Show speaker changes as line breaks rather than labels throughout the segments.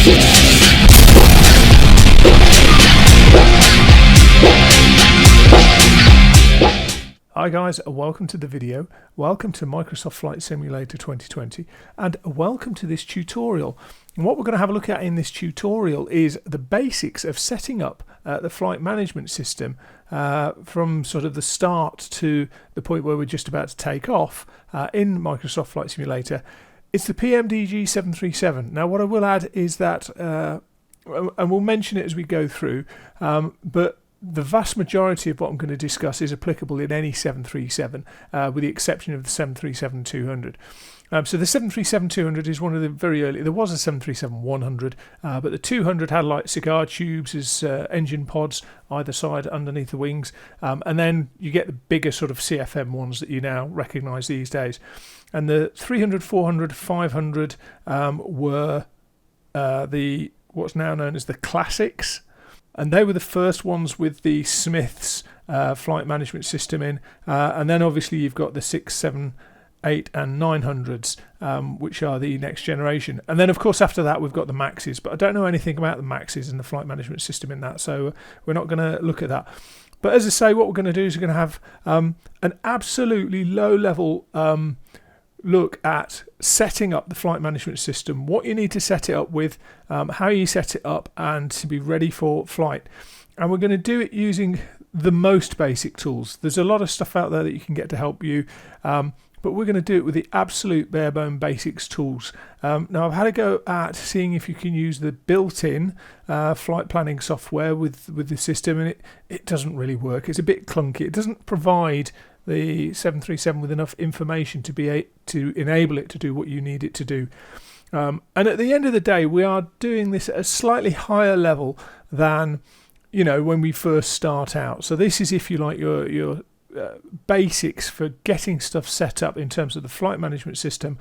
Hi guys, welcome to the video, welcome to Microsoft Flight Simulator 2020, and welcome to this tutorial. And what we're going to have a look at in this tutorial is the basics of setting up the flight management system from sort of the start to the point where we're just about to take off in Microsoft Flight Simulator. It's the PMDG 737. Now what I will add is that, and we'll mention it as we go through, but the vast majority of what I'm going to discuss is applicable in any 737, with the exception of the 737-200. So the 737-200 is one of the very early. There was a 737-100, but the 200 had like cigar tubes as engine pods either side underneath the wings, and then you get the bigger sort of CFM ones that you now recognise these days. And the 300, 400, 500 were the what's now known as the classics. And they were the first ones with the Smith's flight management system in. And then obviously you've got the 6, 7, 8 and 900s, which are the next generation. And then of course after that we've got the Maxes. But I don't know anything about the Maxes and the flight management system in that. So we're not going to look at that. But as I say, what we're going to do is we're going to have an absolutely low level look at setting up the flight management system, what you need to set it up with, how you set it up, and to be ready for flight. And we're going to do it using the most basic tools. There's a lot of stuff out there that you can get to help you, but we're going to do it with the absolute bare bone basics tools. Now I've had a go at seeing if you can use the built-in flight planning software with the system, and it doesn't really work. It's a bit clunky. It doesn't provide the 737 with enough information to enable it to do what you need it to do. And at the end of the day, we are doing this at a slightly higher level than, you know, when we first start out. So this is, if you like, your basics for getting stuff set up in terms of the flight management system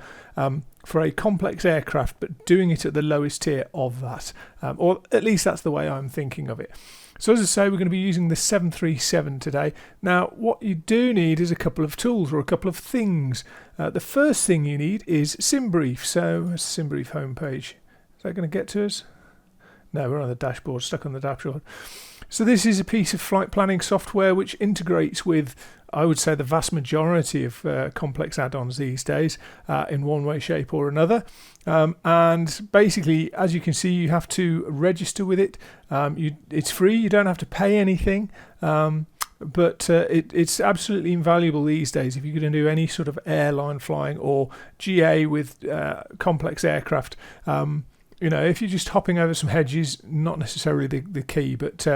for a complex aircraft, but doing it at the lowest tier of that, or at least that's the way I'm thinking of it. So as I say, we're going to be using the 737 today. Now what you do need is a couple of tools or a couple of things. The first thing you need is SimBrief. So SimBrief homepage. Is that going to get to us? No, we're on the dashboard, stuck on the dashboard. So this is a piece of flight planning software which integrates with, I would say, the vast majority of complex add-ons these days in one way, shape or another. And basically, as you can see, you have to register with it. It's free, you don't have to pay anything. But it's absolutely invaluable these days if you're going to do any sort of airline flying or GA with complex aircraft. You know, if you're just hopping over some hedges, not necessarily the key. But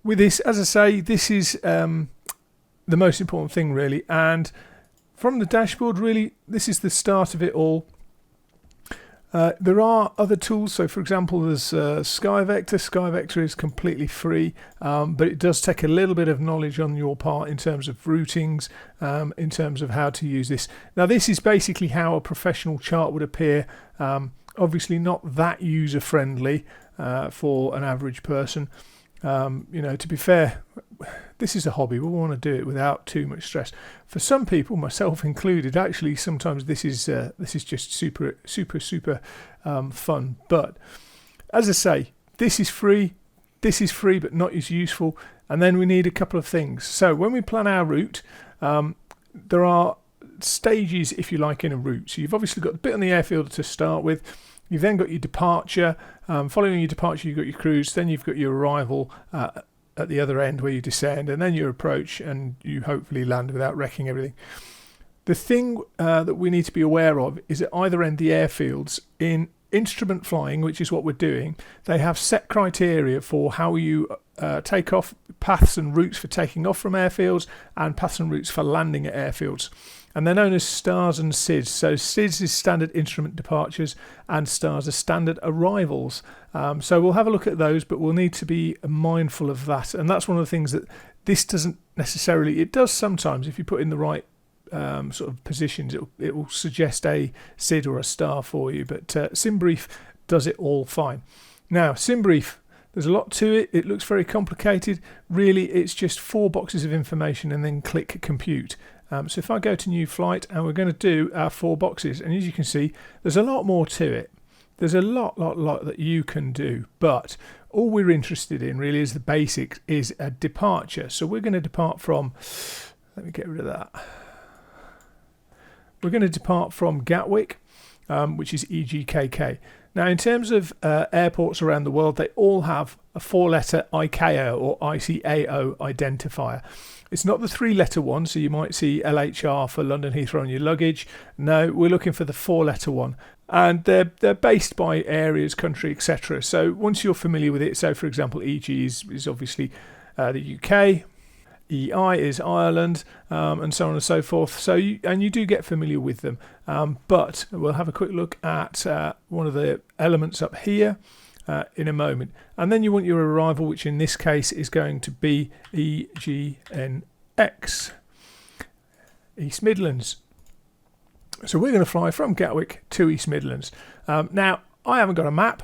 with this, as I say, this is the most important thing, really. And from the dashboard, really, this is the start of it all. There are other tools. So, for example, there's SkyVector. SkyVector is completely free, but it does take a little bit of knowledge on your part in terms of routings, in terms of how to use this. Now, this is basically how a professional chart would appear. Obviously not that user-friendly for an average person. You know, to be fair, this is a hobby. We want to do it without too much stress. For some people, myself included, actually sometimes this is just super fun. But as I say, this is free. This is free, but not as useful. And then we need a couple of things. So when we plan our route, there are stages, if you like, in a route. So you've obviously got the bit on the airfield to start with. You've then got your departure. Following your departure, you've got your cruise. Then you've got your arrival at the other end where you descend, and then your approach, and you hopefully land without wrecking everything. The thing that we need to be aware of is at either end the airfields, in instrument flying, which is what we're doing, they have set criteria for how you take off, paths and routes for taking off from airfields, and paths and routes for landing at airfields. And they're known as STARS and SIDS. So SIDS is standard instrument departures, and STARS are standard arrivals. So we'll have a look at those, but we'll need to be mindful of that. And that's one of the things that this doesn't necessarily, it does sometimes if you put in the right sort of positions, it will suggest a SID or a STAR for you, but SimBrief does it all fine. Now, SimBrief, there's a lot to it. It looks very complicated. Really, it's just 4 boxes of information and then click compute. So if I go to new flight, and we're going to do our 4 boxes, and as you can see, there's a lot more to it There's a lot that you can do, but all we're interested in really is the basics, is a departure. So we're going to depart from, let me get rid of that. We're going to depart from Gatwick, which is EGKK. Now, in terms of airports around the world, they all have a 4-letter ICAO or ICAO identifier. It's not the 3-letter one, so you might see LHR for London Heathrow on your luggage. No, we're looking for the 4-letter one. And they're based by areas, country, etc. So once you're familiar with it, so for example, EG is obviously the UK, EI is Ireland, and so on and so forth. So you do get familiar with them. But we'll have a quick look at one of the elements up here in a moment. And then you want your arrival, which in this case is going to be EGNX, East Midlands. So we're going to fly from Gatwick to East Midlands. Now, I haven't got a map.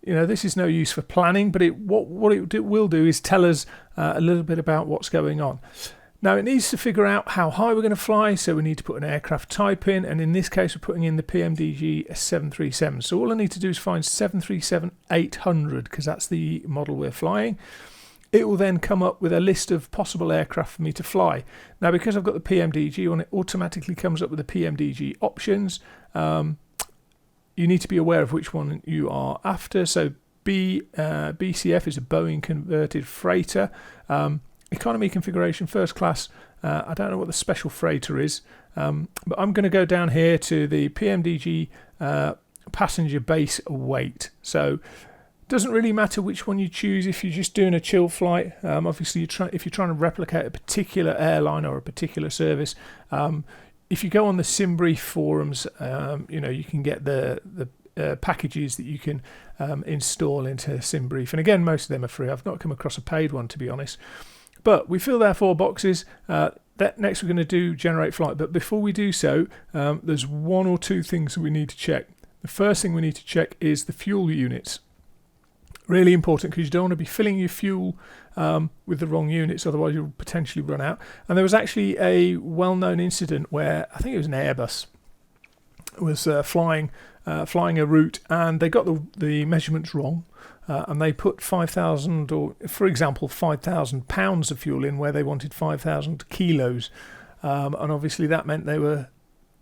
You know, this is no use for planning, but what it will do is tell us a little bit about what's going on. Now, it needs to figure out how high we're going to fly, so we need to put an aircraft type in, and in this case, we're putting in the PMDG 737. So all I need to do is find 737-800, because that's the model we're flying. It will then come up with a list of possible aircraft for me to fly. Now, because I've got the PMDG on, it automatically comes up with the PMDG options. You need to be aware of which one you are after. So BCF is a Boeing converted freighter. Economy configuration, first class. I don't know what the special freighter is, but I'm going to go down here to the PMDG passenger base weight. So doesn't really matter which one you choose if you're just doing a chill flight. Obviously, if you're trying to replicate a particular airline or a particular service, if you go on the SimBrief forums, you know, you can get the packages that you can install into SimBrief. And again, most of them are free. I've not come across a paid one, to be honest. But we fill their 4 boxes. Next, we're going to do generate flight. But before we do so, there's 1 or 2 things that we need to check. The first thing we need to check is the fuel units. Really important, because you don't want to be filling your fuel with the wrong units, otherwise you'll potentially run out. And there was actually a well-known incident where I think it was an Airbus was flying a route, and they got the measurements wrong, and they put 5,000, or for example 5,000 pounds of fuel in where they wanted 5,000 kilos, and obviously that meant they were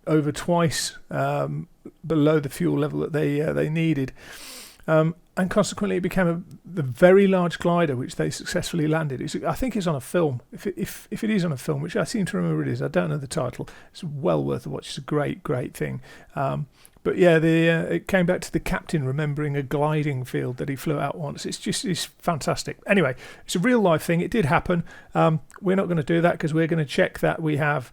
over twice below the fuel level that they needed. And consequently, it became the very large glider which they successfully landed. I think it's on a film. If it is on a film, which I seem to remember it is, I don't know the title. It's well worth a watch. It's a great thing. But yeah, it came back to the captain remembering a gliding field that he flew out once. It's fantastic. Anyway, it's a real life thing. It did happen. We're not going to do that because we're going to check that we have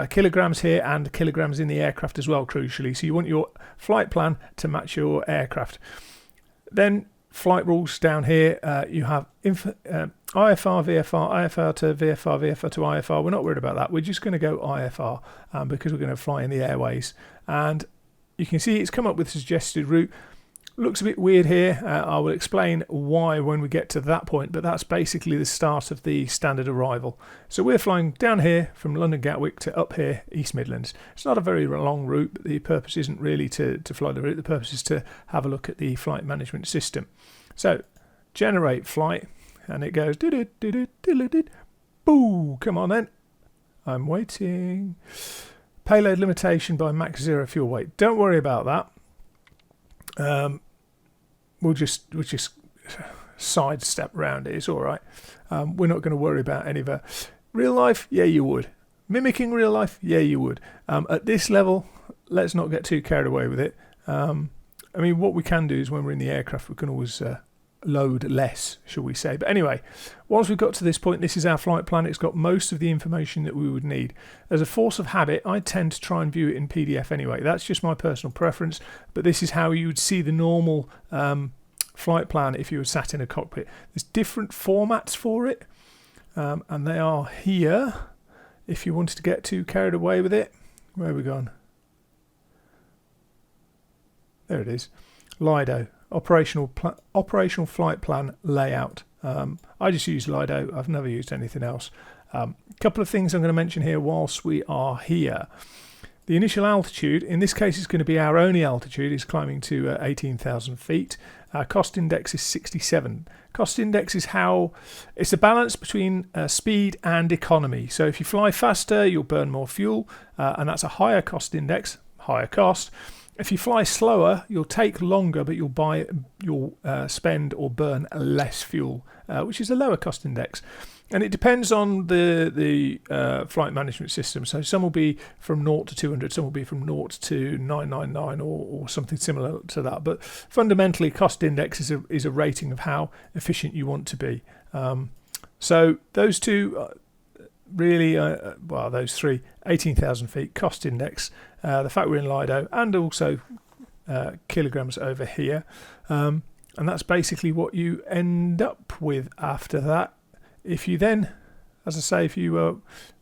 kilograms here and kilograms in the aircraft as well, crucially. So you want your flight plan to match your aircraft. Then flight rules down here. You have IFR, VFR, IFR to VFR, VFR to IFR. We're not worried about that. We're just going to go IFR because we're going to fly in the airways. And you can see it's come up with a suggested route. Looks a bit weird here. I will explain why when we get to that point, but that's basically the start of the standard arrival. So we're flying down here from London Gatwick to up here, East Midlands. It's not a very long route, but the purpose isn't really to fly the route. The purpose is to have a look at the flight management system. So generate flight, and it goes, boo, come on then. I'm waiting. Payload limitation by max 0 fuel weight. Don't worry about that. We'll just sidestep around it. It's all right. We're not going to worry about any of that. Real life, yeah, you would. Mimicking real life, yeah, you would. At this level, let's not get too carried away with it. I mean, what we can do is when we're in the aircraft, we can always load less, shall we say. But anyway, once we've got to this point, this is our flight plan. It's got most of the information that we would need. As a force of habit, I tend to try and view it in PDF anyway. That's just my personal preference, but this is how you would see the normal flight plan if you were sat in a cockpit. There's different formats for it, and they are here if you wanted to get too carried away with it. Where have we gone? There it is. Lido. Operational flight plan layout. I just use Lido. I've never used anything else. A couple of things I'm going to mention here whilst we are here. The initial altitude, in this case, is going to be our only altitude, is climbing to 18,000 feet. Our cost index is 67. Cost index is how it's a balance between speed and economy. So if you fly faster, you'll burn more fuel, and that's a higher cost index, higher cost. If you fly slower, you'll take longer, but you'll spend or burn less fuel, which is a lower cost index. And it depends on the flight management system. So some will be from 0 to 200, some will be from 0 to 999 or something similar to that. But fundamentally, cost index is a rating of how efficient you want to be. So those two really, well, those three, 18,000 feet, cost index, the fact we're in Lido, and also kilograms over here. And that's basically what you end up with after that. If you then, as I say, if you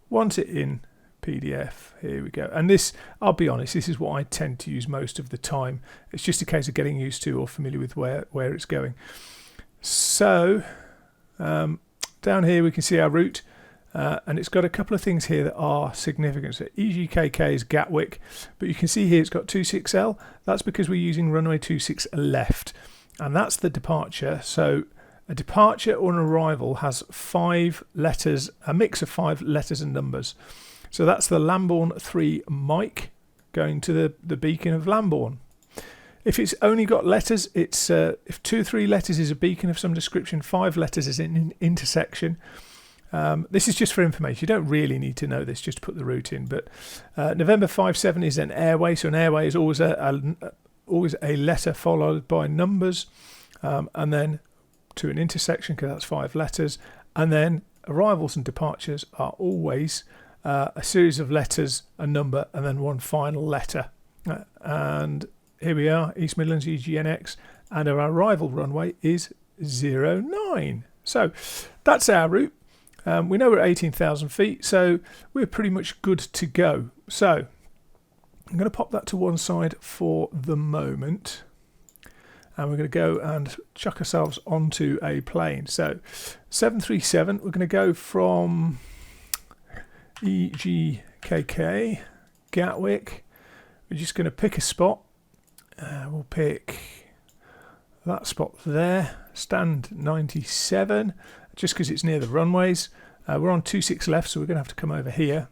want it in PDF, here we go. And this, I'll be honest, this is what I tend to use most of the time. It's just a case of getting used to or familiar with where it's going. So down here we can see our route, and it's got a couple of things here that are significant. So EGKK is Gatwick, but you can see here it's got 26L. That's because we're using runway 26 left, and that's the departure. So a departure or an arrival has 5 letters, a mix of 5 letters and numbers. So that's the Lambourne 3 Mike going to the beacon of Lambourne. If it's only got letters, it's if 2 or 3 letters is a beacon of some description, 5 letters is an intersection. This is just for information. You don't really need to know this, just to put the route in. But November 57 is an airway, so an airway is always a letter followed by numbers, and then to an intersection, because that's 5 letters, and then arrivals and departures are always a series of letters, a number, and then one final letter. And here we are, East Midlands EGNX, and our arrival runway is 09. So that's our route. We know we're at 18,000 feet, so we're pretty much good to go. So I'm going to pop that to one side for the moment. And we're going to go and chuck ourselves onto a plane. So 737, we're going to go from EGKK, Gatwick. We're just going to pick a spot. We'll pick that spot there, stand 97, just because it's near the runways. We're on 26 left, so we're going to have to come over here.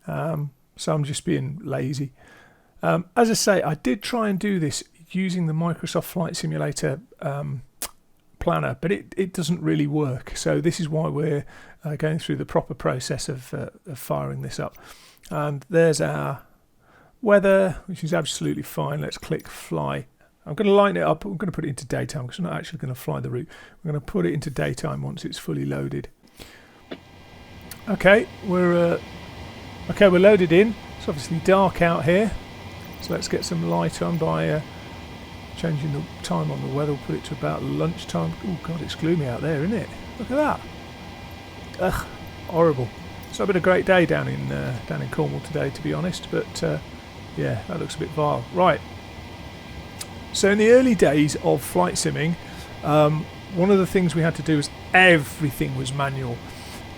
So I'm just being lazy. As I say, I did try and do this using the Microsoft Flight Simulator planner, but it doesn't really work. So this is why we're going through the proper process of firing this up. And there's our weather, which is absolutely fine. Let's click fly. I'm going to lighten it up. I'm going to put it into daytime because I'm not actually going to fly the route. I'm going to put it into daytime once it's fully loaded. Okay, we're loaded in. It's obviously dark out here, so let's get some light on by changing the time on the weather. We'll put it to about lunchtime. Oh god, it's gloomy out there, isn't it? Look at that. Ugh, horrible. So I've had a great day down in Cornwall today, to be honest. But yeah, that looks a bit vile. Right. So in the early days of flight simming, one of the things we had to do was everything was manual.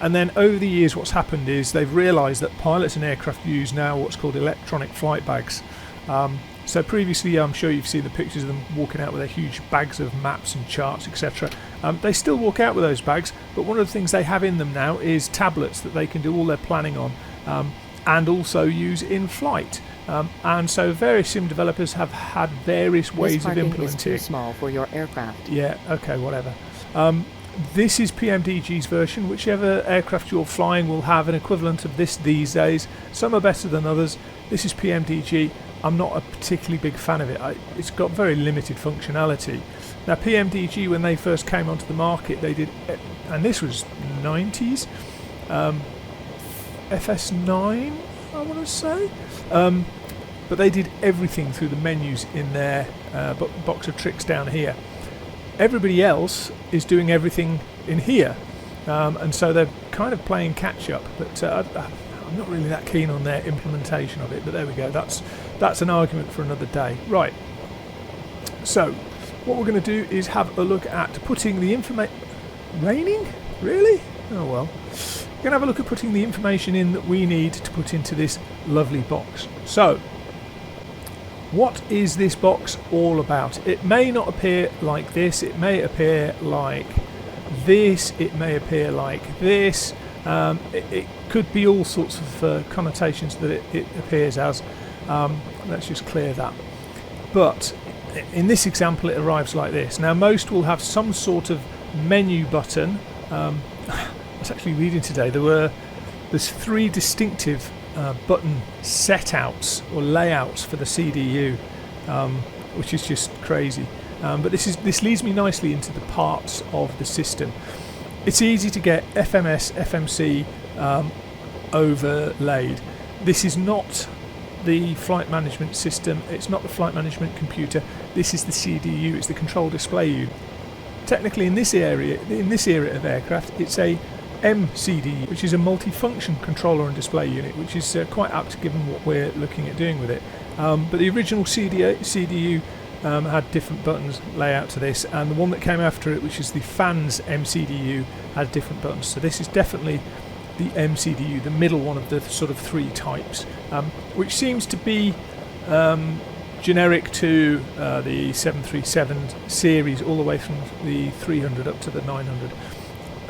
And then over the years, what's happened is they've realised that pilots and aircraft use now what's called electronic flight bags. So previously, I'm sure you've seen the pictures of them walking out with their huge bags of maps and charts, etc. They still walk out with those bags, but one of the things they have in them now is tablets that they can do all their planning on, and also use in flight. And so various sim developers have had various ways of implementing.
This parking is too small for your aircraft.
Yeah, okay, whatever. This is PMDG's version. Whichever aircraft you're flying will have an equivalent of this these days. Some are better than others. This is PMDG. I'm not a particularly big fan of it. It's got very limited functionality. Now PMDG, when they first came onto the market, they did, and this was 90s, FS9 I want to say, but they did everything through the menus in their box of tricks down here. Everybody else is doing everything in here, and so they're kind of playing catch up, but I'm not really that keen on their implementation of it, but there we go. That's an argument for another day. Right. So what we're going to do is have a look at putting the information. Raining? Really? Oh well. We're going to have a look at putting the information in that we need to put into this lovely box. So, what is this box all about? It may not appear like this, it may appear like this, it may appear like this. It could be all sorts of connotations that it appears as. Let's just clear that. But in this example it arrives like this. Now most will have some sort of menu button. I was actually reading today there's 3 distinctive button setouts or layouts for the CDU, which is just crazy. But this leads me nicely into the parts of the system. It's easy to get FMS, FMC overlaid. This is not the flight management system, it's not the flight management computer, this is the CDU, it's the control display unit. Technically in this era of aircraft, it's a MCDU, which is a multifunction controller and display unit, which is quite apt given what we're looking at doing with it. But the original CDU had different buttons layout to this, and the one that came after it, which is the FANS MCDU, had different buttons. So this is definitely the MCDU, the middle one of the sort of 3 types, which seems to be generic to the 737 series, all the way from the 300 up to the 900.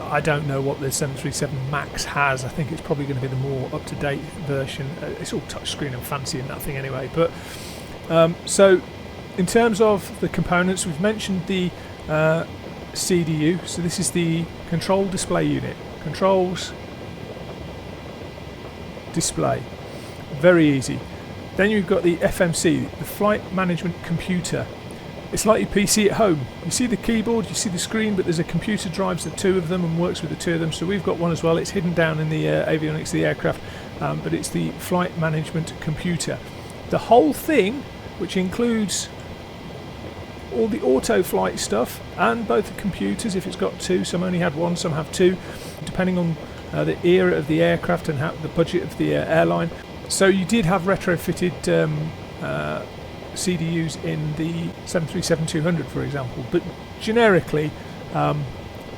I don't know what the 737 MAX has. I think it's probably going to be the more up-to-date version. It's all touchscreen and fancy in that thing anyway. But so in terms of the components, we've mentioned the CDU. So this is the control display unit. Controls, display. Very easy. Then you've got the FMC, the flight management computer. It's like your PC at home. You see the keyboard, you see the screen, but there's a computer drives the 2 of them and works with the 2 of them. So we've got one as well. It's hidden down in the avionics of the aircraft, but it's the flight management computer. The whole thing, which includes all the auto flight stuff and both the computers, if it's got 2, some only had 1, some have 2, depending on the era of the aircraft and the budget of the airline. So you did have retrofitted CDUs in the 737-200, for example, but generically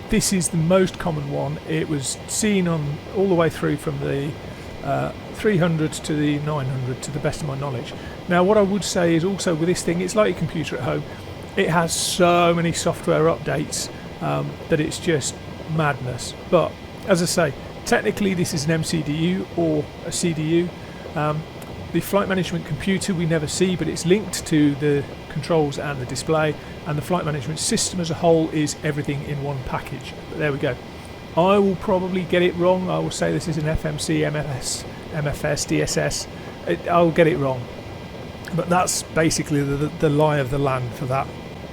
this is the most common one. It was seen on all the way through from the 300 to the 900, to the best of my knowledge. Now what I would say is also with this thing, it's like your computer at home. It has so many software updates that it's just madness. But as I say, technically this is an MCDU or a CDU. The flight management computer we never see, but it's linked to the controls and the display, and the flight management system as a whole is everything in one package. But there we go. I will probably get it wrong. I will say this is an FMC, MFS, DSS. I'll get it wrong. But that's basically the lie of the land for that.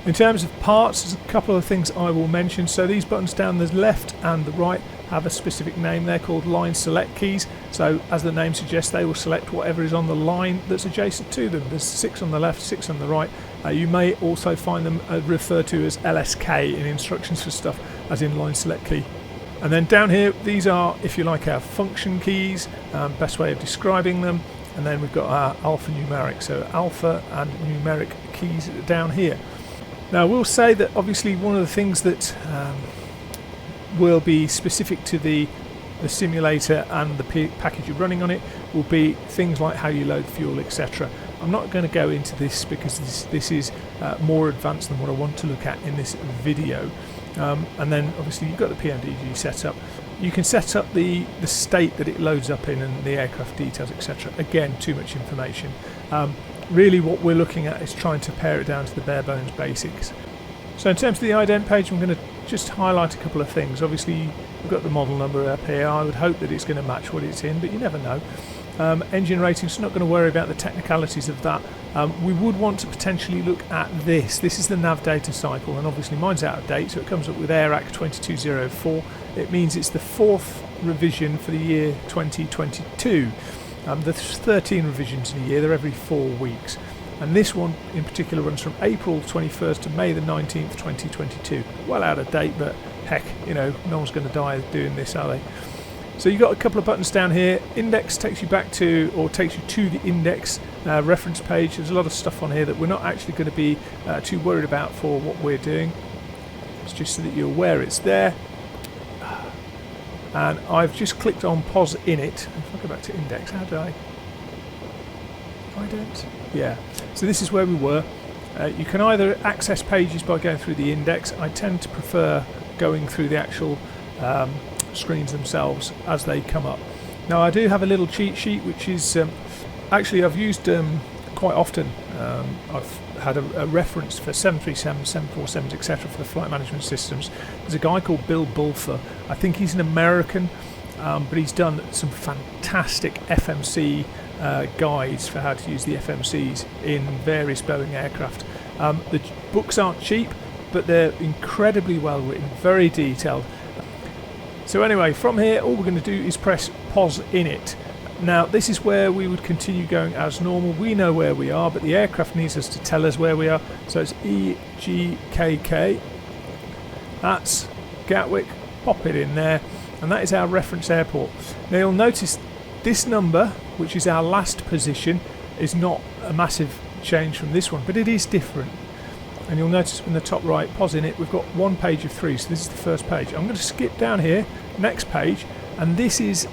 In terms of parts, there's a couple of things I will mention. So these buttons down the left and the right have a specific name. They're called line select keys. So as the name suggests, they will select whatever is on the line that's adjacent to them. There's 6 on the left, 6 on the right. You may also find them referred to as LSK in instructions for stuff, as in line select key. And then down here, these are, if you like, our function keys, best way of describing them. And then we've got our alphanumeric, so alpha and numeric keys down here. Now, we'll say that obviously one of the things that will be specific to the simulator and the package you're running on it will be things like how you load fuel, etc. I'm not going to go into this because this is more advanced than what I want to look at in this video. And then obviously you've got the PMDG setup. You can set up the state that it loads up in and the aircraft details, etc. Again, too much information. Really what we're looking at is trying to pare it down to the bare bones basics. So in terms of the ident page, I'm going to just highlight a couple of things. Obviously we've got the model number up here. I would hope that it's going to match what it's in, but you never know. Engine ratings, not going to worry about the technicalities of that. We would want to potentially look at this. This is the nav data cycle, and obviously mine's out of date, so it comes up with AIRAC 2204. It means it's the 4th revision for the year 2022. There's 13 revisions in a year, they're every 4 weeks. And this one in particular runs from April 21st to May the 19th, 2022. Well out of date, but heck, you know, no one's going to die doing this, are they? So you've got a couple of buttons down here. Index takes you back to, or takes you to the index reference page. There's a lot of stuff on here that we're not actually going to be too worried about for what we're doing. It's just so that you're aware it's there. and I've just clicked on pause init. If I go back to index, how do I don't? Yeah, so this is where we were. You can either access pages by going through the index. I tend to prefer going through the actual screens themselves as they come up. Now I do have a little cheat sheet which is actually I've used quite often. I've had a reference for 737s, 747s, etc. for the flight management systems. There's a guy called Bill Bulfer. I think he's an American, but he's done some fantastic FMC guides for how to use the FMCs in various Boeing aircraft. The books aren't cheap, but they're incredibly well written, very detailed. So anyway, from here all we're going to do is press pause init. Now this is where we would continue going as normal. We know where we are, but the aircraft needs us to tell us where we are. So it's EGKK. That's Gatwick. Pop it in there, and that is our reference airport. Now you'll notice this number, which is our last position, is not a massive change from this one, but it is different. And you'll notice in the top right, pause in it, we've got one page of 3, so this is the first page. I'm going to skip down here, next page, and this is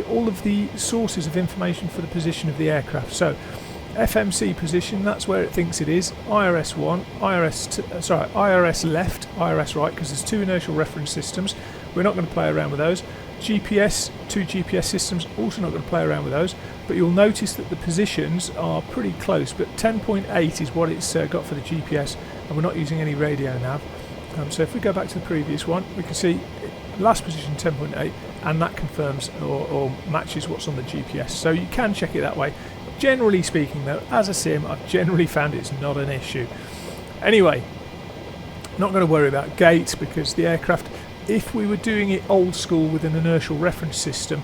all of the sources of information for the position of the aircraft. So FMC position, that's where it thinks it is. IRS 1, IRS left, IRS right, because there's 2 inertial reference systems. We're not going to play around with those. GPS, 2 GPS systems, also not going to play around with those. But you'll notice that the positions are pretty close, but 10.8 is what it's got for the GPS, and we're not using any radio nav. So if we go back to the previous one, we can see last position 10.8, and that confirms or matches what's on the GPS. So you can check it that way. Generally speaking though, as a sim, I've generally found it's not an issue. Anyway, not going to worry about gate, because the aircraft, if we were doing it old school with an inertial reference system,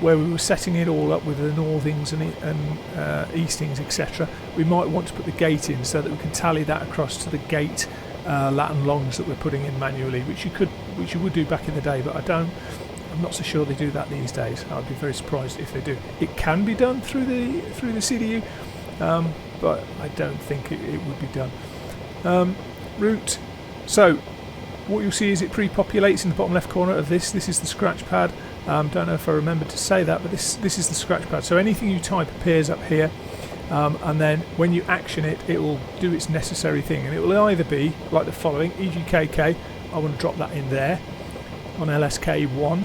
where we were setting it all up with the northings and eastings, etc., we might want to put the gate in so that we can tally that across to the gate lat and longs that we're putting in manually, which you would do back in the day, but I'm not so sure they do that these days. I'd be very surprised if they do. It can be done through the CDU, but I don't think it would be done. Route. So what you'll see is it pre-populates in the bottom left corner of this. This is the scratch pad. Don't know if I remembered to say that, but this is the scratch pad. So anything you type appears up here, and then when you action it, it will do its necessary thing, and it will either be like the following: EGKK. I want to drop that in there on LSK1,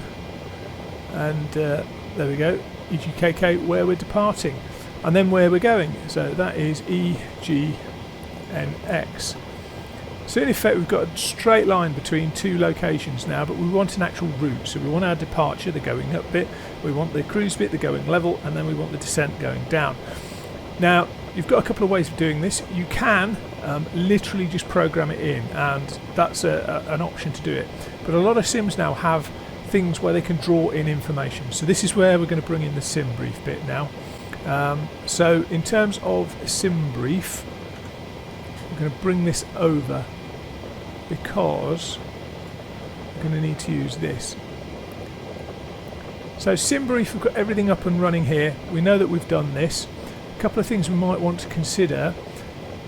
and there we go. EGKK, where we're departing, and then where we're going. So that is EGNX. So in effect we've got a straight line between 2 locations now, but we want an actual route. So we want our departure, the going up bit, we want the cruise bit, the going level, and then we want the descent going down. Now you've got a couple of ways of doing this. You can literally just program it in, and that's an option to do it. But a lot of sims now have things where they can draw in information. So this is where we're going to bring in the SimBrief bit now. So in terms of SimBrief, we're going to bring this over, because we're going to need to use this. So SimBrief, we've got everything up and running here. We know that we've done this. A couple of things we might want to consider.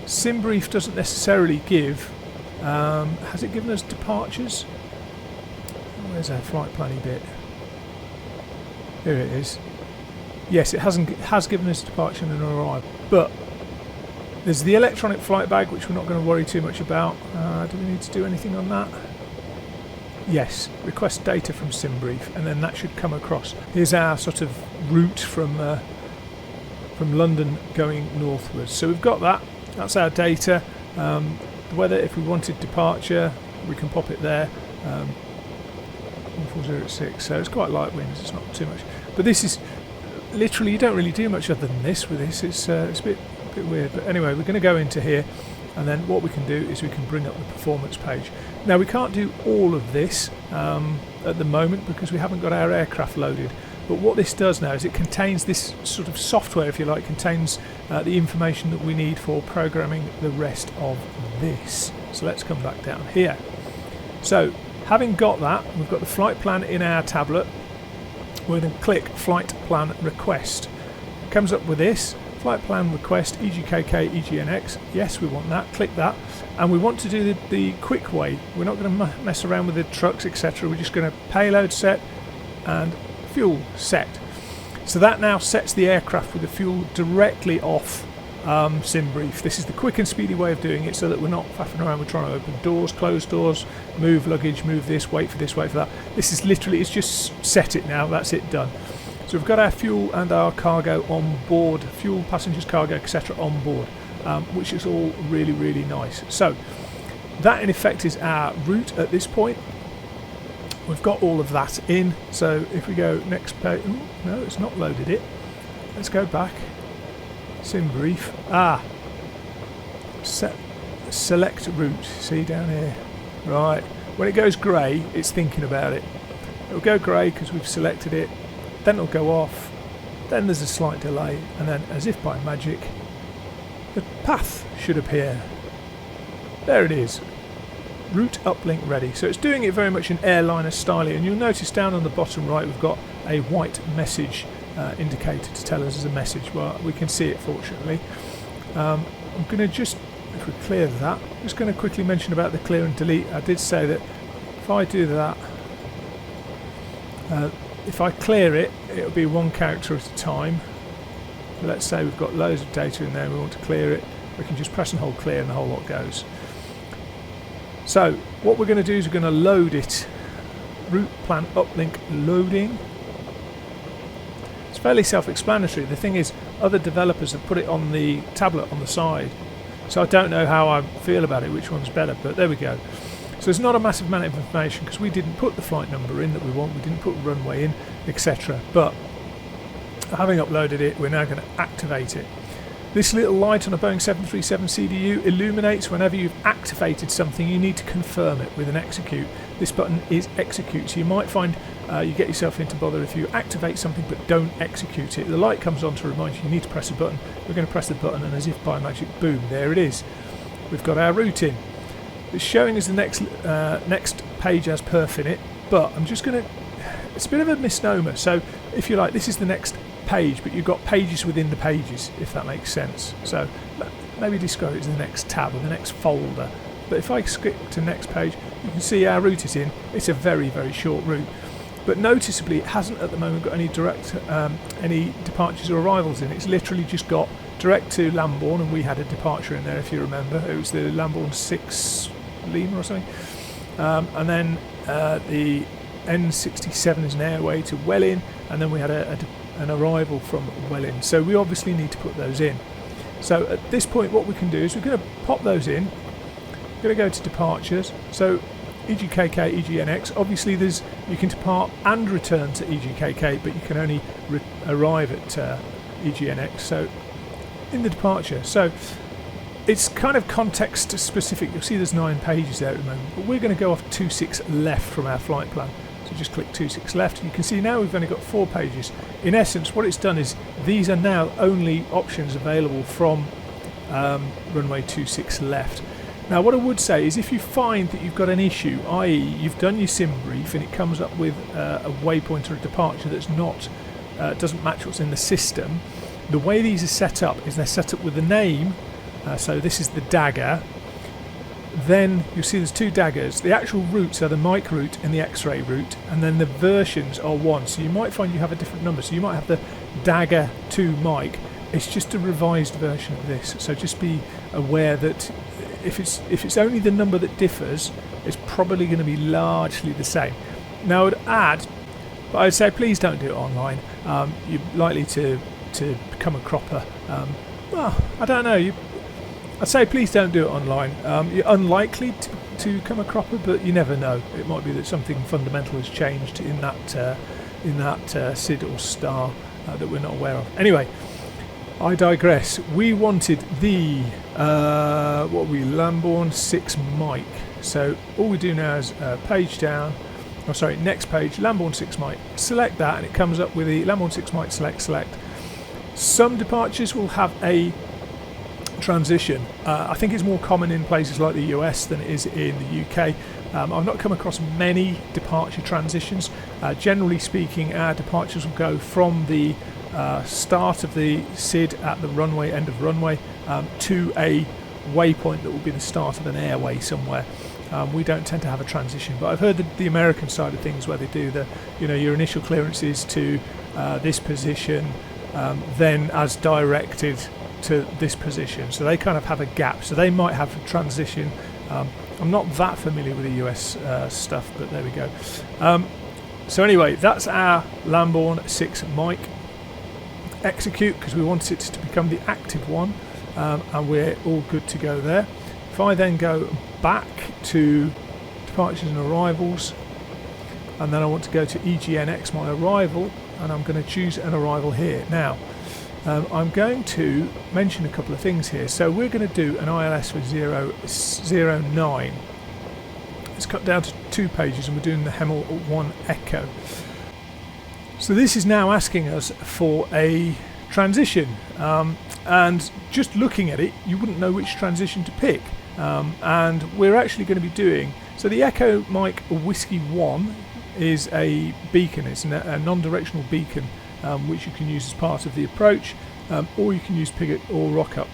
SimBrief doesn't necessarily give, has it given us departures? Where's our flight planning bit? Here it is. Yes, it has given us departure and an arrival, but there's the electronic flight bag, which we're not going to worry too much about. Do we need to do anything on that? Yes, request data from SimBrief, and then that should come across. Here's our sort of route from London going northwards. So we've got that. That's our data. The weather, if we wanted departure, we can pop it there. 1406. So it's quite light winds. It's not too much. But this is literally, you don't really do much other than this with this. It's a bit weird, but anyway, we're going to go into here, and then what we can do is we can bring up the performance page. Now we can't do all of this at the moment because we haven't got our aircraft loaded, but what this does now is it contains this sort of software, if you like, contains the information that we need for programming the rest of this. So let's come back down here. So having got that, we've got the flight plan in our tablet. We're going to click flight plan request. It comes up with this flight plan request EGKK EGNX. Yes, we want that. Click that, and we want to do the quick way. We're not going to mess around with the trucks, etc. We're just going to payload set, and fuel set. So that now sets the aircraft with the fuel directly off SimBrief. This is the quick and speedy way of doing it, so that we're not faffing around with trying to open doors, close doors, move luggage, move this, wait for that. This is literally, it's just set it now, that's it, done. So we've got our fuel and our cargo on board, fuel, passengers, cargo, etc. on board, which is all really, really nice. So that in effect is our route at this point. We've got all of that in. So if we go next page, no, it's not loaded it. Let's go back. SimBrief. Select route. See down here. Right. When it goes grey, it's thinking about it. It'll go grey because we've selected it. Then it'll go off. Then there's a slight delay, and then, as if by magic, the path should appear. There it is. Route uplink ready. So it's doing it very much in airliner style, and you'll notice down on the bottom right we've got a white message indicator to tell us there's a message. Well, we can see it fortunately. I'm going to just, if we clear that, I'm just going to quickly mention about the clear and delete. I did say that if I do that, if I clear it, it'll be one character at a time. But let's say we've got loads of data in there and we want to clear it, we can just press and hold clear and the whole lot goes. So what we're going to do is we're going to load it. Route plan uplink loading. It's fairly self-explanatory. The thing is, other developers have put it on the tablet on the side, so I don't know how I feel about it, which one's better, but there we go. So there's not a massive amount of information because we didn't put the flight number in that we want, we didn't put runway in, etc. But having uploaded it, we're now going to activate it. This little light on a Boeing 737 CDU illuminates whenever you've activated something. You need to confirm it with an execute. This button is execute, so you might find you get yourself into bother if you activate something but don't execute it. The light comes on to remind you need to press a button. We're going to press the button, and as if by magic, boom, there it is. We've got our route in. It's showing us the next page as per finite, but I'm just going to, it's a bit of a misnomer. So if you like, this is the next page, but you've got pages within the pages, if that makes sense. So maybe describe it as the next tab or the next folder. But if I skip to next page, you can see our route is in. It's a very, very short route, but noticeably it hasn't at the moment got any direct any departures or arrivals in. It's literally just got direct to Lambourne, and we had a departure in there if you remember. It was the Lambourne 6 Lima or something, and then the N67 is an airway to Welling, and then we had an arrival from Welling. So we obviously need to put those in. So at this point what we can do is we're going to pop those in. We're going to go to departures. So EGKK, EGNX, obviously you can depart and return to EGKK, but you can only arrive at EGNX. So in the departure, so it's kind of context specific. You'll see there's 9 pages there at the moment, but we're going to go off 26 left from our flight plan. So just click 26 left. You can see now we've only got 4 pages. In essence, what it's done is these are now only options available from runway 26 left. Now what I would say is if you find that you've got an issue, i.e. you've done your SimBrief and it comes up with a waypoint or a departure that's not doesn't match what's in the system, the way these are set up is they're set up with the name. So this is the dagger. Then you'll see there's 2 daggers. The actual routes are the mic route and the X-ray route, and then the versions are 1. So you might find you have a different number. So you might have the dagger 2 mic. It's just a revised version of this. So just be aware that if it's only the number that differs, it's probably going to be largely the same. Now I would add, but I'd say please don't do it online. You're likely to become a cropper. Well, I don't know. I'd say please don't do it online. You're unlikely to come a cropper, but you never know. It might be that something fundamental has changed in that SID or star that we're not aware of. Anyway, I digress. We wanted the Lambourne 6 mic. So all we do now is page down. Oh, sorry, next page, Lambourne 6 mic. Select that, and it comes up with the Lambourne 6 mic. Select. Some departures will have a transition. I think it's more common in places like the US than it is in the UK. I've not come across many departure transitions. Generally speaking, our departures will go from the start of the SID at the runway, end of runway, to a waypoint that will be the start of an airway somewhere. We don't tend to have a transition, but I've heard the American side of things where they do the, your initial clearances to this position, then as directed to this position. So they kind of have a gap. So they might have a transition. I'm not that familiar with the US stuff, but there we go. So anyway, that's our Lamborn 6 mic. Execute, because we want it to become the active one, and we're all good to go there. If I then go back to departures and arrivals, and then I want to go to EGNX, my arrival, and I'm going to choose an arrival here. Now, I'm going to mention a couple of things here. So we're going to do an ILS for 009. It's cut down to 2 pages, and we're doing the Hemel 1 Echo. So this is now asking us for a transition, and just looking at it, you wouldn't know which transition to pick. And we're actually going to be doing, so the Echo Mic Whiskey 1 is a beacon. It's a non-directional beacon, which you can use as part of the approach, or you can use Pigott or Rock Up.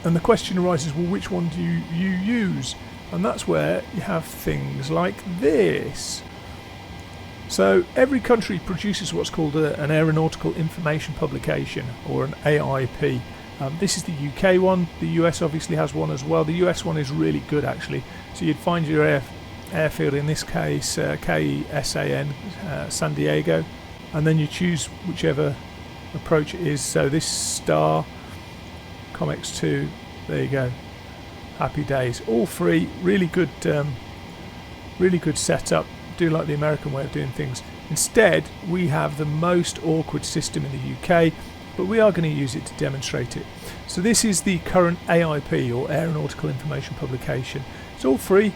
And the question arises, well, which one do you use? And that's where you have things like this. So every country produces what's called an Aeronautical Information Publication, or an AIP. This is the UK one. The US obviously has one as well. The US one is really good, actually. So you'd find your airfield, in this case KSAN, San Diego, and then you choose whichever approach it is. So this star, COMEX 2, there you go. Happy days. All free, really good setup. Do like the American way of doing things. Instead, we have the most awkward system in the UK, but we are going to use it to demonstrate it. So this is the current AIP, or Aeronautical Information Publication. It's all free,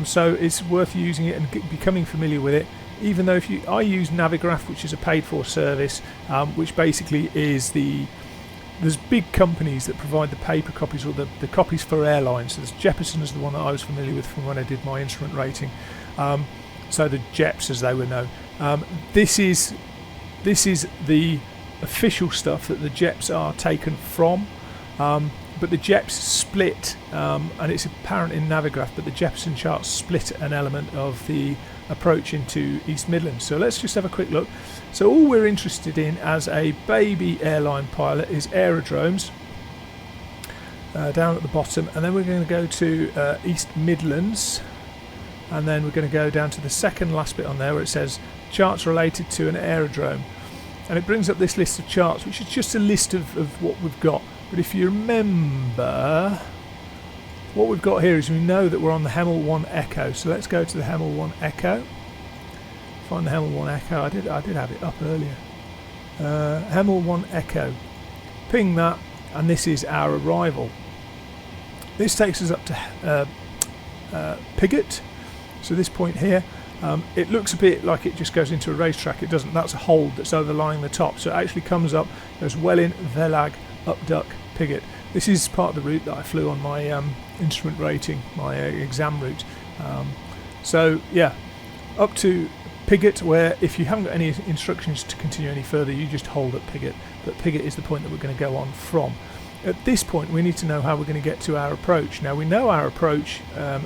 so it's worth using it and becoming familiar with it. Even though I use Navigraph, which is a paid-for service, which basically is there's big companies that provide the paper copies, or the copies for airlines. So there's Jeppesen is the one that I was familiar with from when I did my instrument rating. So the JEPs, as they were known. This is the official stuff that the JEPs are taken from, but the JEPs split, and it's apparent in Navigraph, but the Jeppesen charts split an element of the approach into East Midlands. So let's just have a quick look. So all we're interested in as a baby airline pilot is aerodromes, down at the bottom, and then we're going to go to East Midlands, and then we're going to go down to the second last bit on there where it says charts related to an aerodrome, and it brings up this list of charts, which is just a list of what we've got. But if you remember, what we've got here is we know that we're on the Hemel 1 Echo. So let's go to the Hemel 1 Echo. Find the Hemel 1 Echo. I did have it up earlier. Hemel 1 Echo. Ping that, and this is our arrival. This takes us up to Pigott. So this point here, it looks a bit like it just goes into a racetrack. It doesn't. That's a hold that's overlying the top. So it actually comes up, goes well in, Velag, up duck, Pigott. This is part of the route that I flew on my instrument rating, my exam route. So yeah, up to Pigott, where if you haven't got any instructions to continue any further, you just hold at Pigott. But Pigott is the point that we're going to go on from. At this point, we need to know how we're going to get to our approach. Now we know our approach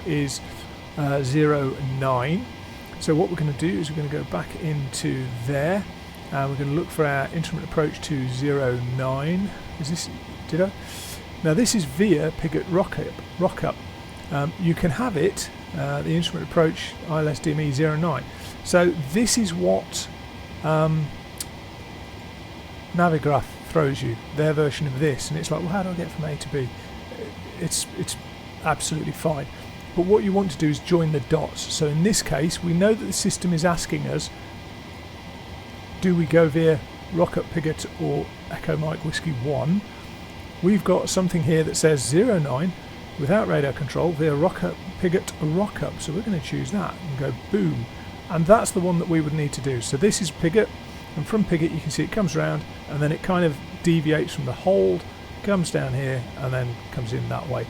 is 09. So what we're going to do is we're going to go back into there, and we're going to look for our instrument approach to 09. Is this? Did I? Now this is via Pigott Rock Up. You can have it, the instrument approach ILS DME 09. So this is what Navigraph throws you, their version of this, and it's like, well, how do I get from A to B? It's absolutely fine. But what you want to do is join the dots. So in this case, we know that the system is asking us, do we go via Rock Up Pigott or Echo Mike Whiskey 1? We've got something here that says 09 without radar control via Rock Up Pigott Rock Up. So we're going to choose that and go boom. And that's the one that we would need to do. So this is Pigott, and from Pigott you can see it comes around, and then it kind of deviates from the hold, comes down here, and then comes in that way.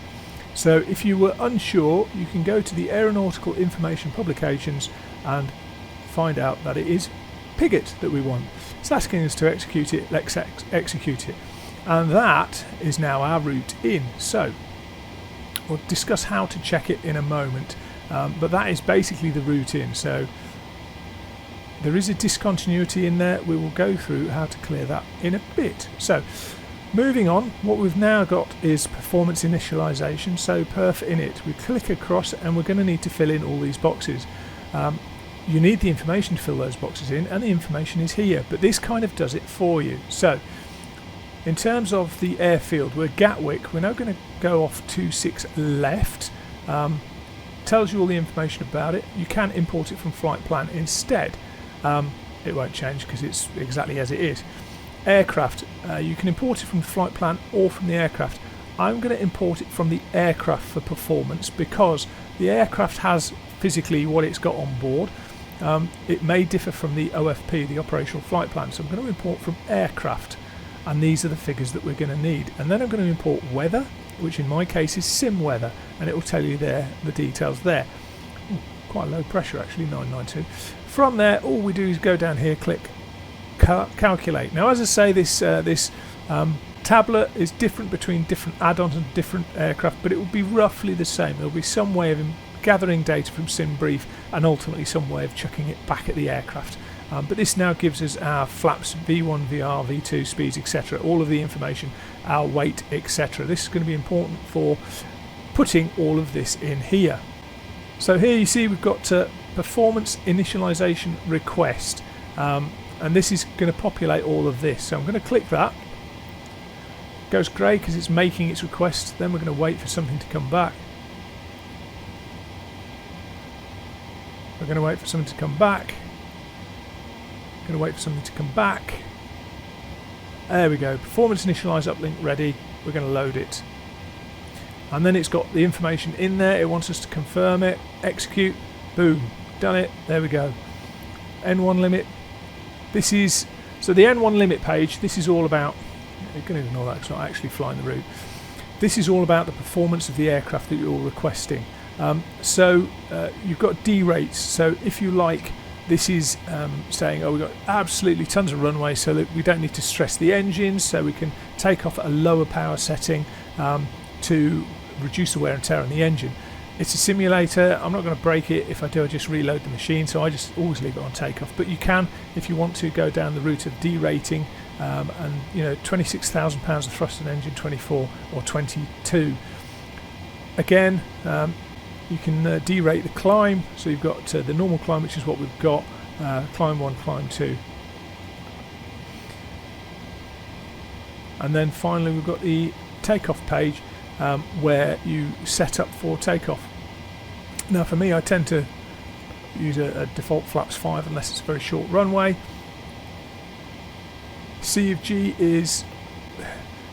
So if you were unsure, you can go to the Aeronautical Information Publications and find out that it is Pigott that we want. It's asking us to execute it. Let's execute it. And that is now our route in. So We'll discuss how to check it in a moment, but that is basically the route in. So there is a discontinuity in there. We will go through how to clear that in a bit. So moving on, what we've now got is performance initialization. So perf init, we click across and we're going to need to fill in all these boxes. You need the information to fill those boxes in, and the information is here, but this kind of does it for you. So in terms of the airfield, we're Gatwick. We're now going to go off 26 left. Tells you all the information about it. You can import it from flight plan instead. It won't change because it's exactly as it is. Aircraft, you can import it from the flight plan or from the aircraft. I'm going to import it from the aircraft for performance because the aircraft has physically what it's got on board. It may differ from the OFP, the operational flight plan, so I'm going to import from aircraft, and these are the figures that we're going to need. And then I'm going to import weather, which in my case is sim weather, and it will tell you there the details there. Ooh, quite low pressure actually, 992. From there, all we do is go down here, click calculate. Now, as I say, this tablet is different between different add-ons and different aircraft, but it will be roughly the same. There will be some way of gathering data from SimBrief and ultimately some way of chucking it back at the aircraft. But this now gives us our flaps, V1, VR, V2, speeds, etc. All of the information, our weight, etc. This is going to be important for putting all of this in here. So here you see we've got performance initialization request. And this is going to populate all of this. So I'm going to click that. It goes grey because it's making its request. Then we're going to wait for something to come back. We're going to wait for something to come back. Going to wait for something to come back. There we go. Performance initialize uplink ready. We're going to load it. And then it's got the information in there. It wants us to confirm it. Execute. Boom. Done it. There we go. N1 limit. This is, so the N1 limit page, this is all about, you're going to ignore that, it's not actually flying the route. This is all about the performance of the aircraft that you're requesting. You've got D rates, so if you like, this is saying, oh, we've got absolutely tons of runway so that we don't need to stress the engines, so we can take off at a lower power setting to reduce the wear and tear on the engine. It's a simulator. I'm not going to break it. If I do, I just reload the machine, so I just always leave it on takeoff. But you can, if you want to, go down the route of derating, and 26,000 pounds of thrust in engine 24 or 22. Again, you can derate the climb. So you've got the normal climb, which is what we've got. Climb 1, climb 2, and then finally we've got the takeoff page. Where you set up for takeoff. Now for me, I tend to use a default flaps 5 unless it's a very short runway. C of G is,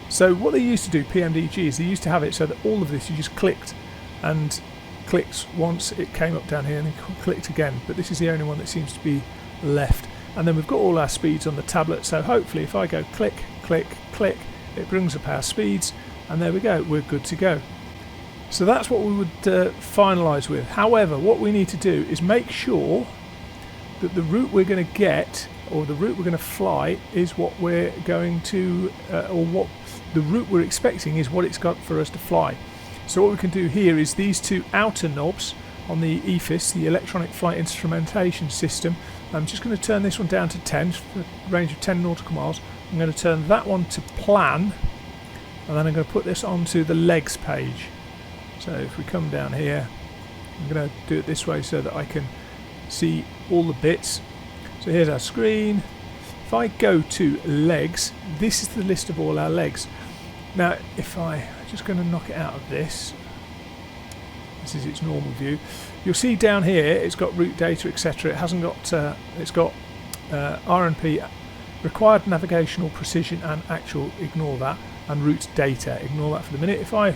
so what they used to do, PMDG, is they used to have it so that all of this you just clicked and clicked once, it came up down here, and then clicked again, but this is the only one that seems to be left. And then we've got all our speeds on the tablet, so hopefully if I go click, click, click, it brings up our speeds. And there we go, we're good to go. So that's what we would finalise with. However, what we need to do is make sure that the route we're going to get, or the route we're going to fly, is what we're going to, or what the route we're expecting is what it's got for us to fly. So what we can do here is these two outer knobs on the EFIS, the Electronic Flight Instrumentation System. I'm just going to turn this one down to 10, range of 10 nautical miles. I'm going to turn that one to plan. And then I'm going to put this onto the legs page. So if we come down here, I'm going to do it this way so that I can see all the bits. So here's our screen. If I go to legs, this is the list of all our legs. Now, if I'm just going to knock it out of this. This is its normal view. You'll see down here it's got route data, etc. It hasn't got. It's got RNP, required navigational precision and actual. Ignore that. And route data, ignore that for the minute. If I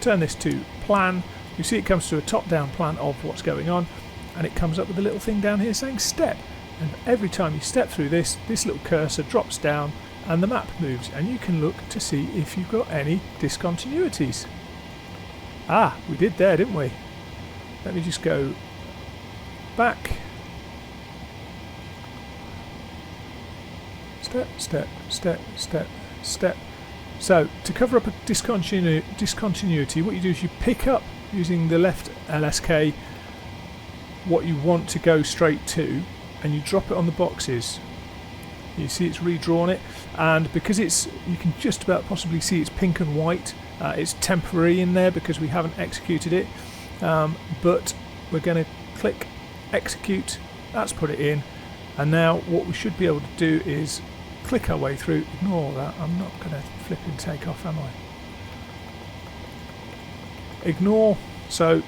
turn this to plan, you see it comes to a top-down plan of what's going on, and it comes up with a little thing down here saying step. And every time you step through this little cursor drops down and the map moves, and you can look to see if you've got any discontinuities. Ah, we did there, didn't we? Let me just go back. Step, step, step, step, step. So to cover up a discontinuity, what you do is you pick up using the left LSK what you want to go straight to, and you drop it on the boxes. You see it's redrawn it, and because you can just about possibly see it's pink and white, it's temporary in there because we haven't executed it, but we're going to click execute. That's put it in, and now what we should be able to do is click our way through. Ignore that, I'm not going to flip and take off, am I? Ignore. So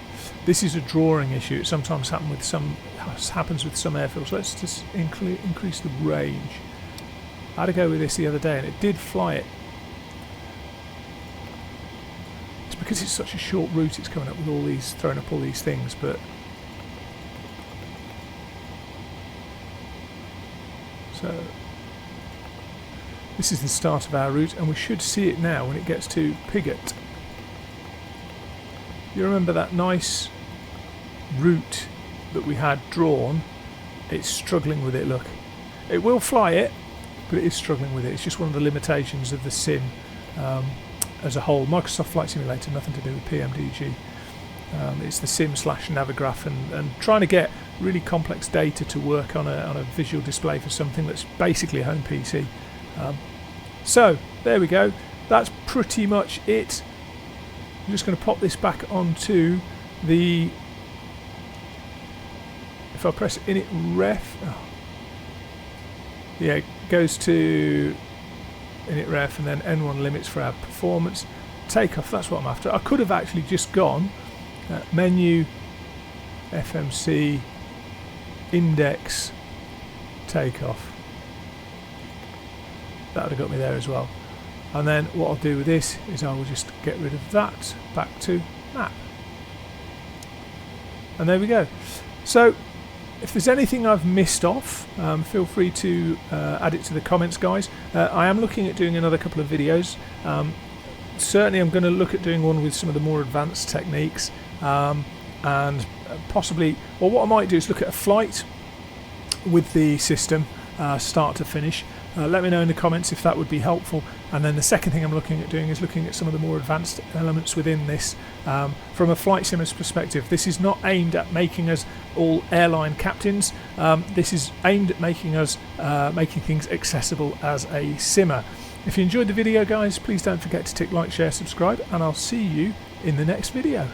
this is a drawing issue. It sometimes happens with some airfields. Let's just increase the range. I had to go with this the other day and it did fly it. It's because it's such a short route, it's coming up with all these, throwing up all these things, but so this is the start of our route, and we should see it now when it gets to Pigot. You remember that nice route that we had drawn? It's struggling with it, look. It will fly it, but it is struggling with it. It's just one of the limitations of the sim as a whole. Microsoft Flight Simulator, nothing to do with PMDG. It's the sim / Navigraph, and trying to get really complex data to work on a visual display for something that's basically a home PC. So there we go. That's pretty much it. I'm just going to pop this back onto the. If I press init ref, yeah, it goes to init ref and then N1 limits for our performance. Takeoff, that's what I'm after. I could have actually just gone menu, FMC, index, takeoff. That would have got me there as well. And then what I'll do with this is I will just get rid of that, back to map. And there we go. So if there's anything I've missed off, feel free to add it to the comments, guys. I am looking at doing another couple of videos. Certainly I'm going to look at doing one with some of the more advanced techniques, and possibly, well, what I might do is look at a flight with the system start to finish. Let me know in the comments if that would be helpful. And then the second thing I'm looking at doing is looking at some of the more advanced elements within this from a flight simmer's perspective. This is not aimed at making us all airline captains. This is aimed at making us making things accessible as a simmer. If you enjoyed the video, guys, please don't forget to tick like, share, subscribe, and I'll see you in the next video.